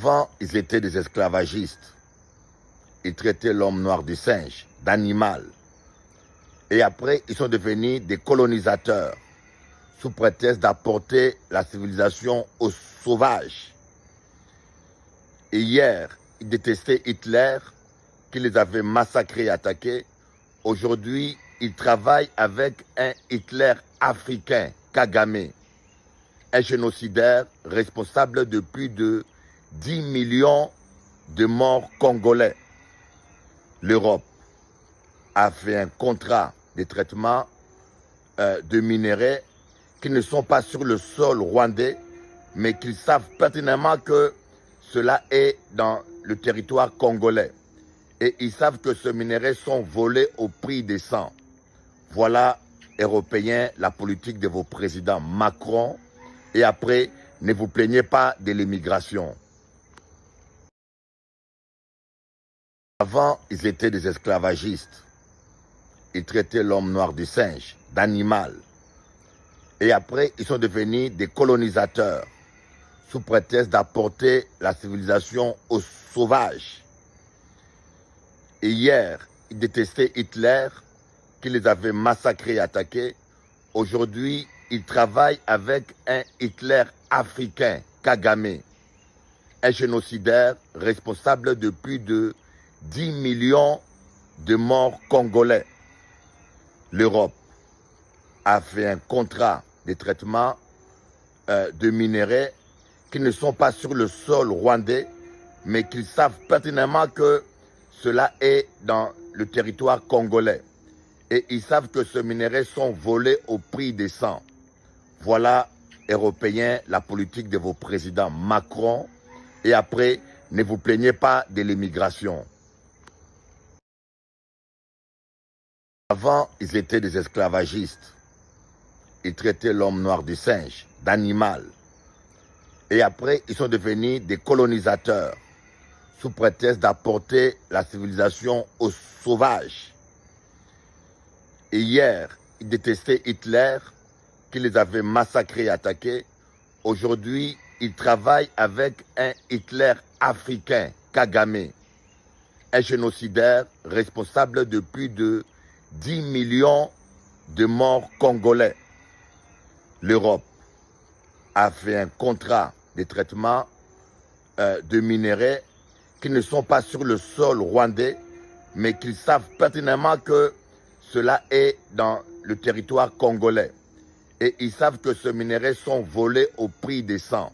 Avant, ils étaient des esclavagistes. Ils traitaient l'homme noir de singe, d'animal. Et après, ils sont devenus des colonisateurs, sous prétexte d'apporter la civilisation aux sauvages. Et hier, ils détestaient Hitler, qui les avait massacrés et attaqués. Aujourd'hui, ils travaillent avec un Hitler africain, Kagame, un génocidaire responsable de plus de 10 millions de morts congolais. L'Europe a fait un contrat de traitement de minerais qui ne sont pas sur le sol rwandais, mais qu'ils savent pertinemment que cela est dans le territoire congolais. Et ils savent que ces minerais sont volés au prix des sangs. Voilà, Européens, la politique de vos présidents Macron. Et après, ne vous plaignez pas de l'immigration. Avant, ils étaient des esclavagistes. Ils traitaient l'homme noir de singe, d'animal. Et après, ils sont devenus des colonisateurs, sous prétexte d'apporter la civilisation aux sauvages. Et hier, ils détestaient Hitler, qui les avait massacrés et attaqués. Aujourd'hui, ils travaillent avec un Hitler africain, Kagame, un génocidaire responsable de plus de 10 millions de morts congolais. L'Europe a fait un contrat de traitement de minerais qui ne sont pas sur le sol rwandais, mais qu'ils savent pertinemment que cela est dans le territoire congolais. Et ils savent que ces minerais sont volés au prix des sangs. Voilà, Européens, la politique de vos présidents Macron. Et après, ne vous plaignez pas de l'immigration. Avant, ils étaient des esclavagistes. Ils traitaient l'homme noir de singe, d'animal. Et après, ils sont devenus des colonisateurs, sous prétexte d'apporter la civilisation aux sauvages. Et hier, ils détestaient Hitler, qui les avait massacrés et attaqués. Aujourd'hui, ils travaillent avec un Hitler africain, Kagame, un génocidaire responsable de plus de 10 millions de morts congolais. L'Europe a fait un contrat de traitement de minerais qui ne sont pas sur le sol rwandais, mais qu'ils savent pertinemment que cela est dans le territoire congolais. Et ils savent que ces minerais sont volés au prix des sangs.